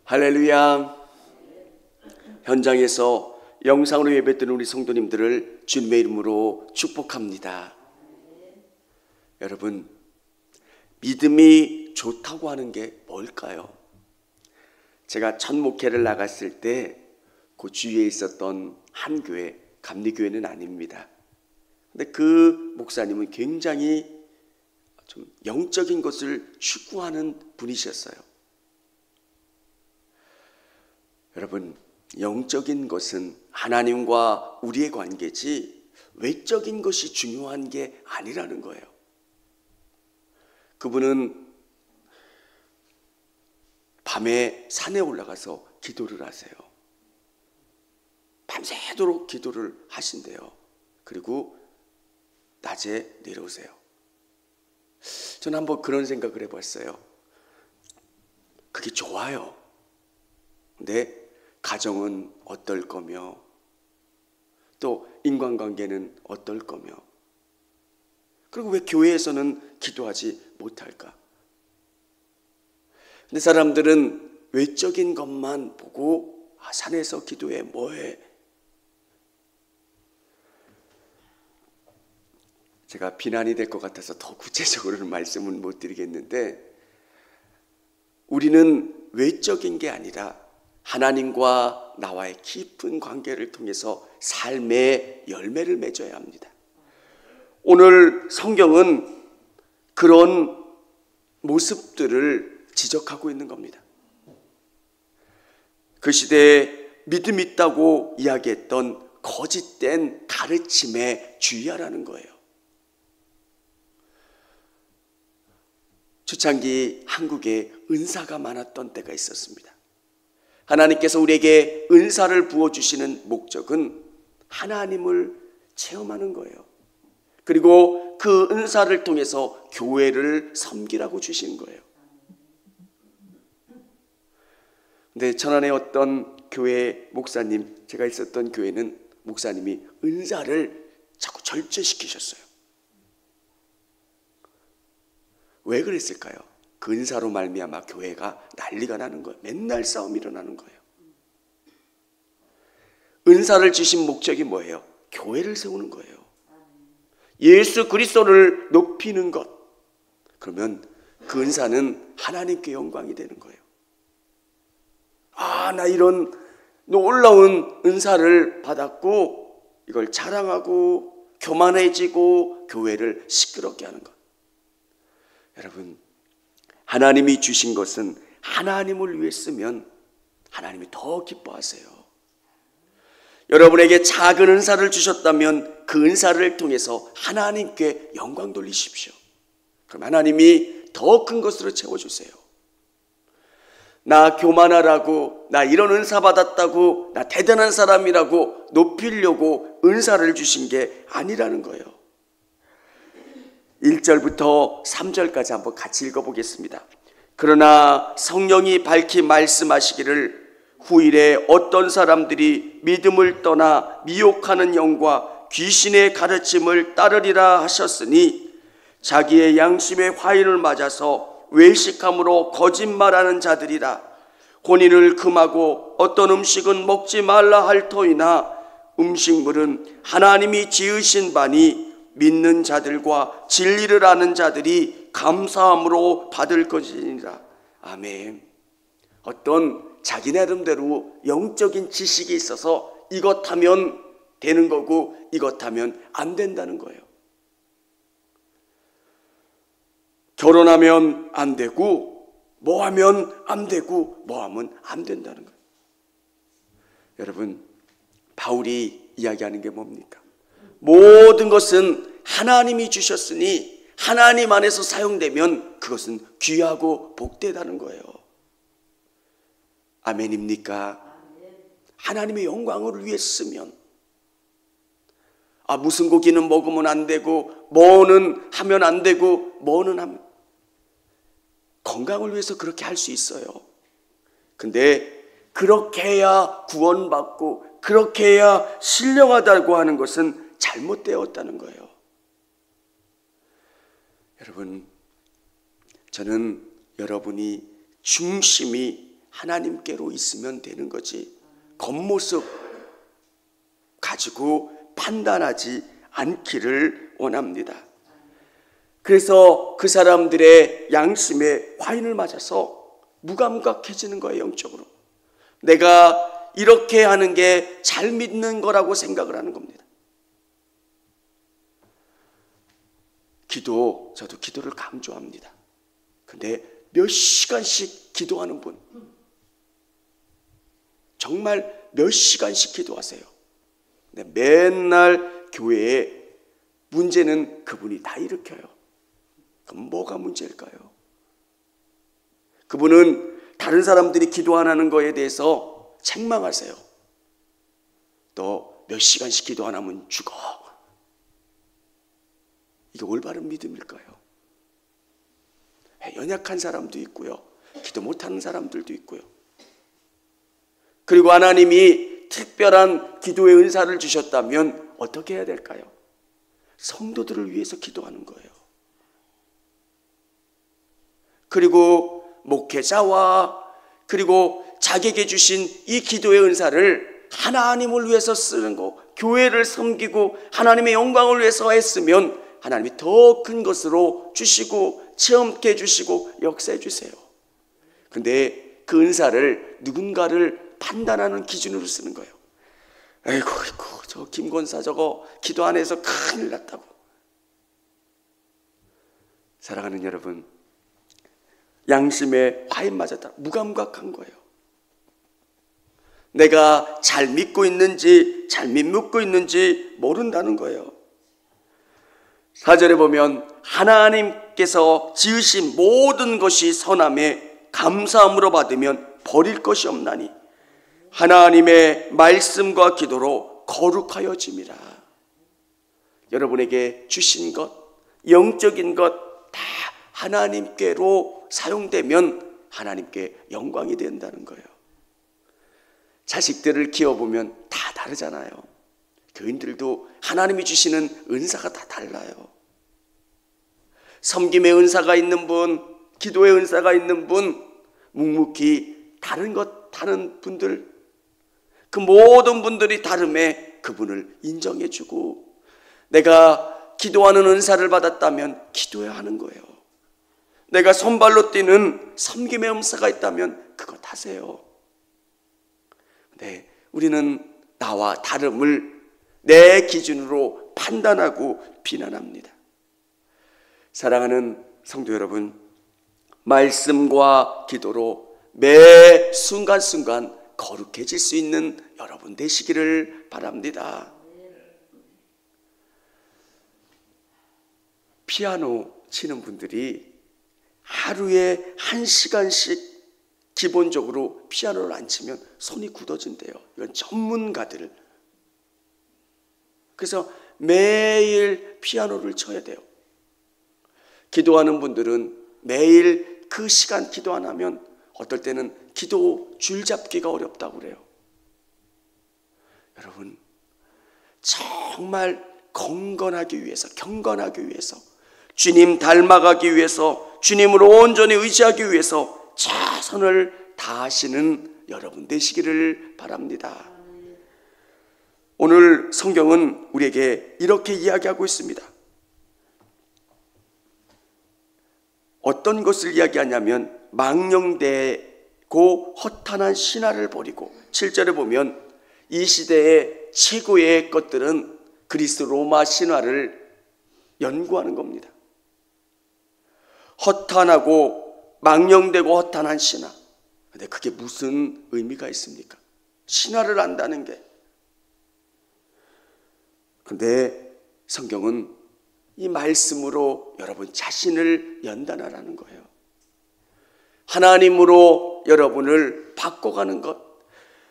할렐루야. 현장에서 영상으로 예배드리는 우리 성도님들을 주님의 이름으로 축복합니다. 여러분, 믿음이 좋다고 하는 게 뭘까요? 제가 첫 목회를 나갔을 때 그 주위에 있었던 한 교회, 감리교회는 아닙니다. 근데 그 목사님은 굉장히 좀 영적인 것을 추구하는 분이셨어요. 여러분, 영적인 것은 하나님과 우리의 관계지 외적인 것이 중요한 게 아니라는 거예요. 그분은 밤에 산에 올라가서 기도를 하세요. 밤새도록 기도를 하신대요. 그리고 낮에 내려오세요. 저는 한번 그런 생각을 해봤어요. 그게 좋아요. 근데 가정은 어떨 거며, 또 인간관계는 어떨 거며, 그리고 왜 교회에서는 기도하지 못할까? 근데 사람들은 외적인 것만 보고 산에서 기도해 뭐해? 제가 비난이 될 것 같아서 더 구체적으로는 말씀은 못 드리겠는데, 우리는 외적인 게 아니라 하나님과 나와의 깊은 관계를 통해서 삶의 열매를 맺어야 합니다. 오늘 성경은 그런 모습들을 지적하고 있는 겁니다. 그 시대에 믿음 있다고 이야기했던 거짓된 가르침에 주의하라는 거예요. 초창기 한국에 은사가 많았던 때가 있었습니다. 하나님께서 우리에게 은사를 부어주시는 목적은 하나님을 체험하는 거예요. 그리고 그 은사를 통해서 교회를 섬기라고 주신 거예요. 근데 천안의 어떤 교회 목사님, 제가 있었던 교회는 목사님이 은사를 자꾸 절제시키셨어요. 왜 그랬을까요? 그 은사로 말미암아 교회가 난리가 나는 거예요. 맨날 싸움이 일어나는 거예요. 은사를 주신 목적이 뭐예요? 교회를 세우는 거예요. 예수 그리스도를 높이는 것. 그러면 그 은사는 하나님께 영광이 되는 거예요. 나 이런 놀라운 은사를 받았고 이걸 자랑하고 교만해지고 교회를 시끄럽게 하는 것. 여러분, 하나님이 주신 것은 하나님을 위해 쓰면 하나님이 더 기뻐하세요. 여러분에게 작은 은사를 주셨다면 그 은사를 통해서 하나님께 영광 돌리십시오. 그럼 하나님이 더 큰 것으로 채워주세요. 나 교만하라고, 나 이런 은사 받았다고, 나 대단한 사람이라고 높이려고 은사를 주신 게 아니라는 거예요. 1절부터 3절까지 한번 같이 읽어보겠습니다. 그러나 성령이 밝히 말씀하시기를 후일에 어떤 사람들이 믿음을 떠나 미혹하는 영과 귀신의 가르침을 따르리라 하셨으니 자기의 양심의 화인을 맞아서 외식함으로 거짓말하는 자들이라. 혼인을 금하고 어떤 음식은 먹지 말라 할 터이나 음식물은 하나님이 지으신 바니 믿는 자들과 진리를 아는 자들이 감사함으로 받을 것이니라. 아멘. 어떤 자기 나름대로 영적인 지식이 있어서 이것 하면 되는 거고 이것 하면 안 된다는 거예요. 결혼하면 안 되고 뭐 하면 안 되고 뭐 하면 안 된다는 거예요. 여러분, 바울이 이야기하는 게 뭡니까? 모든 것은 하나님이 주셨으니 하나님 안에서 사용되면 그것은 귀하고 복되다는 거예요. 아멘입니까? 하나님의 영광을 위해 쓰면, 무슨 고기는 먹으면 안 되고 뭐는 하면 안 되고 뭐는 하면, 건강을 위해서 그렇게 할 수 있어요. 근데 그렇게 해야 구원받고 그렇게 해야 신령하다고 하는 것은 잘못되었다는 거예요. 여러분, 저는 여러분이 중심이 하나님께로 있으면 되는 거지, 겉모습 가지고 판단하지 않기를 원합니다. 그래서 그 사람들의 양심에 화인을 맞아서 무감각해지는 거예요. 영적으로 내가 이렇게 하는 게 잘 믿는 거라고 생각을 하는 겁니다. 저도 기도를 강조합니다. 근데 몇 시간씩 기도하는 분, 정말 몇 시간씩 기도하세요. 근데 맨날 교회에 문제는 그분이 다 일으켜요. 그럼 뭐가 문제일까요? 그분은 다른 사람들이 기도 안 하는 거에 대해서 책망하세요. 너 몇 시간씩 기도 안 하면 죽어. 이게 올바른 믿음일까요? 연약한 사람도 있고요, 기도 못하는 사람들도 있고요. 그리고 하나님이 특별한 기도의 은사를 주셨다면 어떻게 해야 될까요? 성도들을 위해서 기도하는 거예요. 그리고 목회자와 그리고 자기에게 주신 이 기도의 은사를 하나님을 위해서 쓰는 거, 교회를 섬기고 하나님의 영광을 위해서 했으면 하나님이 더 큰 것으로 주시고 체험케 해주시고 역사해 주세요. 근데 그 은사를 누군가를 판단하는 기준으로 쓰는 거예요. 아이고 저 김권사 저거 기도 안 해서 큰일 났다고. 사랑하는 여러분, 양심에 화인 맞았다, 무감각한 거예요. 내가 잘 믿고 있는지 잘 못 믿고 있는지 모른다는 거예요. 4절에 보면 하나님께서 지으신 모든 것이 선함에 감사함으로 받으면 버릴 것이 없나니 하나님의 말씀과 기도로 거룩하여짐이라. 여러분에게 주신 것, 영적인 것 다 하나님께로 사용되면 하나님께 영광이 된다는 거예요. 자식들을 키워보면 다 다르잖아요. 교인들도 하나님이 주시는 은사가 다 달라요. 섬김의 은사가 있는 분, 기도의 은사가 있는 분, 묵묵히 다른 분들, 그 모든 분들이 다름에 그분을 인정해주고, 내가 기도하는 은사를 받았다면 기도해야 하는 거예요. 내가 손발로 뛰는 섬김의 은사가 있다면 그것 하세요. 네, 우리는 나와 다름을 내 기준으로 판단하고 비난합니다. 사랑하는 성도 여러분, 말씀과 기도로 매 순간순간 거룩해질 수 있는 여러분 되시기를 바랍니다. 피아노 치는 분들이 하루에 1시간씩 기본적으로 피아노를 안 치면 손이 굳어진대요. 이건 전문가들. 그래서 매일 피아노를 쳐야 돼요. 기도하는 분들은 매일 그 시간 기도 안 하면 어떨 때는 기도 줄 잡기가 어렵다고 그래요. 여러분, 정말 경건하기 위해서 주님 닮아가기 위해서, 주님으로 온전히 의지하기 위해서 최선을 다하시는 여러분 되시기를 바랍니다. 오늘 성경은 우리에게 이렇게 이야기하고 있습니다. 어떤 것을 이야기하냐면 망령되고 허탄한 신화를 버리고, 7절에 보면 이 시대의 최고의 것들은 그리스 로마 신화를 연구하는 겁니다. 허탄하고 망령되고 허탄한 신화. 근데 그게 무슨 의미가 있습니까? 신화를 안다는 게. 근데 성경은 이 말씀으로 여러분 자신을 연단하라는 거예요. 하나님으로 여러분을 바꿔가는 것,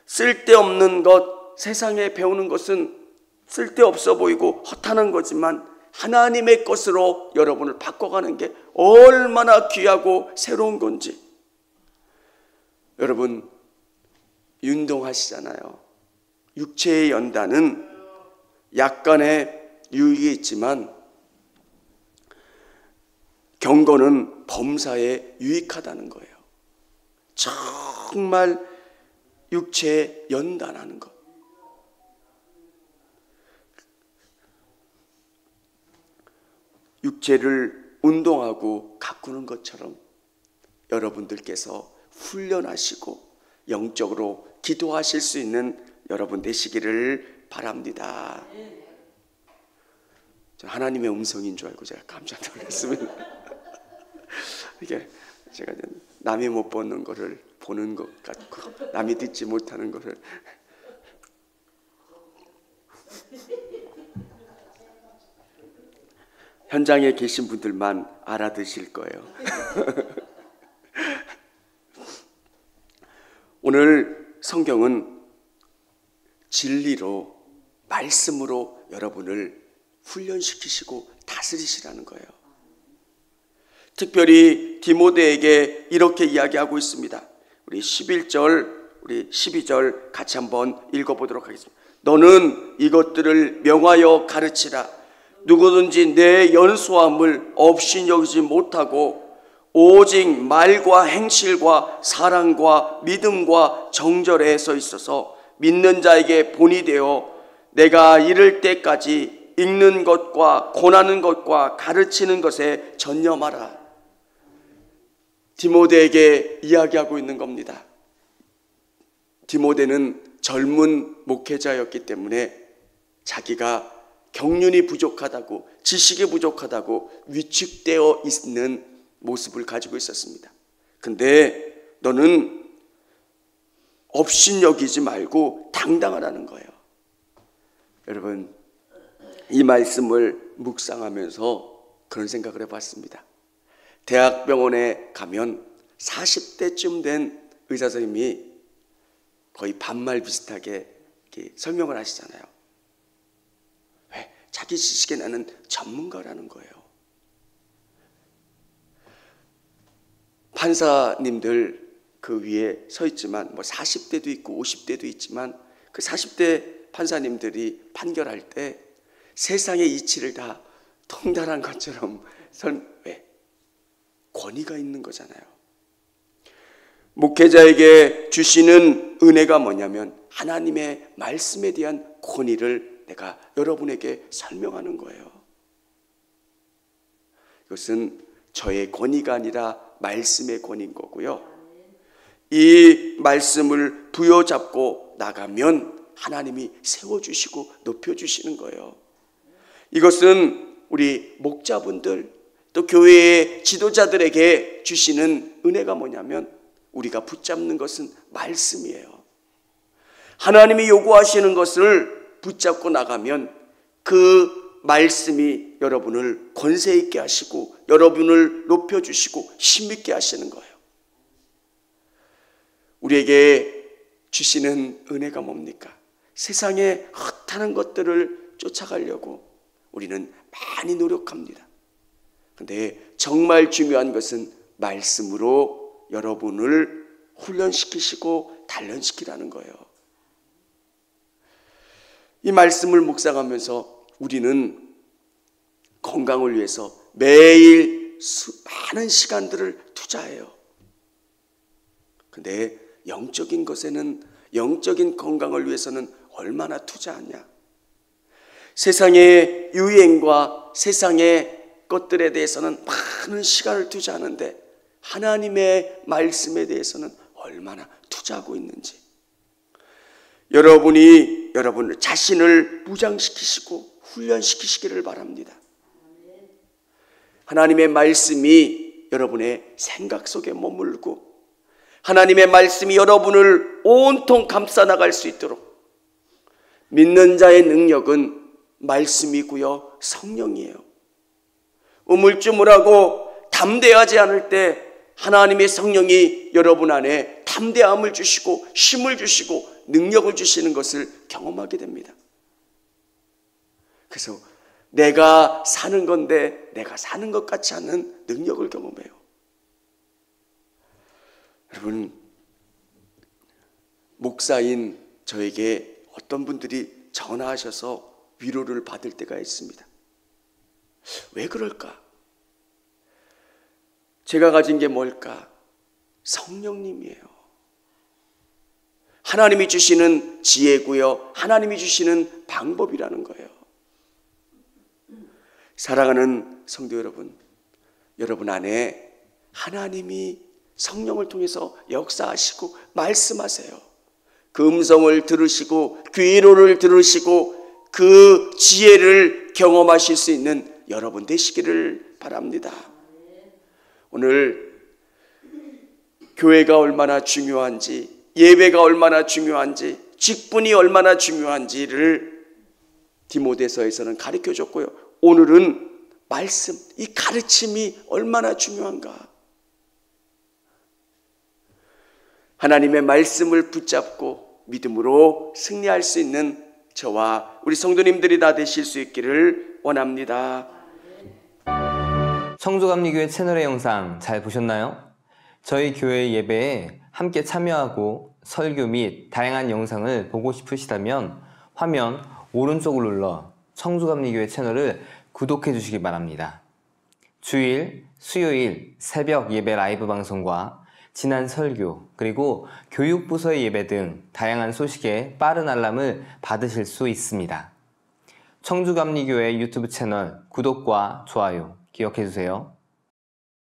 쓸데없는 것, 세상에 배우는 것은 쓸데없어 보이고 허탄한 거지만 하나님의 것으로 여러분을 바꿔가는 게 얼마나 귀하고 새로운 건지. 여러분, 운동하시잖아요. 육체의 연단은 약간의 유익이 있지만 경건은 범사에 유익하다는 거예요. 정말 육체에 연단하는 것. 육체를 운동하고 가꾸는 것처럼 여러분들께서 훈련하시고 영적으로 기도하실 수 있는 여러분 되시기를 바랍니다. 하나님의 음성인 줄 알고 제가 깜짝 놀랐습니다. 이게 제가 남이 못 보는 거를 보는 것 같고 남이 듣지 못하는 거를 현장에 계신 분들만 알아드실 거예요. 오늘 성경은 진리로 말씀으로 여러분을 훈련시키시고 다스리시라는 거예요. 특별히 디모데에게 이렇게 이야기하고 있습니다. 우리 11절, 우리 12절 같이 한번 읽어보도록 하겠습니다. 너는 이것들을 명하여 가르치라. 누구든지 내 연소함을 없이 여기지 못하고 오직 말과 행실과 사랑과 믿음과 정절에 서 있어서 믿는 자에게 본이 되어 내가 이를 때까지 읽는 것과 권하는 것과 가르치는 것에 전념하라. 디모데에게 이야기하고 있는 겁니다. 디모데는 젊은 목회자였기 때문에 자기가 경륜이 부족하다고, 지식이 부족하다고 위축되어 있는 모습을 가지고 있었습니다. 근데 너는 업신여기지 말고 당당하라는 거예요. 여러분, 이 말씀을 묵상하면서 그런 생각을 해봤습니다. 대학병원에 가면 40대쯤 된 의사 선생님이 거의 반말 비슷하게 이렇게 설명을 하시잖아요. 왜? 자기 지식에 나는 전문가라는 거예요. 판사님들 그 위에 서 있지만 40대도 있고 50대도 있지만 그 40대 판사님들이 판결할 때 세상의 이치를 다 통달한 것처럼 왜? 권위가 있는 거잖아요. 목회자에게 주시는 은혜가 뭐냐면 하나님의 말씀에 대한 권위를 내가 여러분에게 설명하는 거예요. 이것은 저의 권위가 아니라 말씀의 권위인 거고요. 이 말씀을 부여잡고 나가면 하나님이 세워주시고 높여주시는 거예요. 이것은 우리 목자분들 또 교회의 지도자들에게 주시는 은혜가 뭐냐면 우리가 붙잡는 것은 말씀이에요. 하나님이 요구하시는 것을 붙잡고 나가면 그 말씀이 여러분을 권세 있게 하시고 여러분을 높여주시고 힘있게 하시는 거예요. 우리에게 주시는 은혜가 뭡니까? 세상에 헛하는 것들을 쫓아가려고 우리는 많이 노력합니다. 그런데 정말 중요한 것은 말씀으로 여러분을 훈련시키시고 단련시키라는 거예요. 이 말씀을 묵상하면서 우리는 건강을 위해서 매일 많은 시간들을 투자해요. 그런데 영적인 것에는, 영적인 건강을 위해서는 얼마나 투자하냐? 세상의 유행과 세상의 것들에 대해서는 많은 시간을 투자하는데 하나님의 말씀에 대해서는 얼마나 투자하고 있는지, 여러분이 여러분 자신을 무장시키시고 훈련시키시기를 바랍니다. 하나님의 말씀이 여러분의 생각 속에 머물고 하나님의 말씀이 여러분을 온통 감싸 나갈 수 있도록, 믿는 자의 능력은 말씀이고요, 성령이에요. 우물쭈물하고 담대하지 않을 때 하나님의 성령이 여러분 안에 담대함을 주시고 힘을 주시고 능력을 주시는 것을 경험하게 됩니다. 그래서 내가 사는 건데 내가 사는 것 같지 않은 능력을 경험해요. 여러분, 목사인 저에게 어떤 분들이 전화하셔서 위로를 받을 때가 있습니다. 왜 그럴까? 제가 가진 게 뭘까? 성령님이에요. 하나님이 주시는 지혜고요. 하나님이 주시는 방법이라는 거예요. 사랑하는 성도 여러분, 여러분 안에 하나님이 성령을 통해서 역사하시고 말씀하세요. 그 음성을 들으시고 귀로를 들으시고 그 지혜를 경험하실 수 있는 여러분 되시기를 바랍니다. 오늘 교회가 얼마나 중요한지, 예배가 얼마나 중요한지, 직분이 얼마나 중요한지를 디모데서에서는 가르쳐줬고요. 오늘은 말씀, 이 가르침이 얼마나 중요한가. 하나님의 말씀을 붙잡고 믿음으로 승리할 수 있는 저와 우리 성도님들이 다 되실 수 있기를 원합니다. 청주감리교회 채널의 영상 잘 보셨나요? 저희 교회 예배에 함께 참여하고 설교 및 다양한 영상을 보고 싶으시다면 화면 오른쪽을 눌러 청주감리교회 채널을 구독해 주시기 바랍니다. 주일, 수요일 새벽 예배 라이브 방송과 지난 설교, 그리고 교육부서의 예배 등 다양한 소식에 빠른 알람을 받으실 수 있습니다. 청주감리교회 유튜브 채널 구독과 좋아요 기억해 주세요.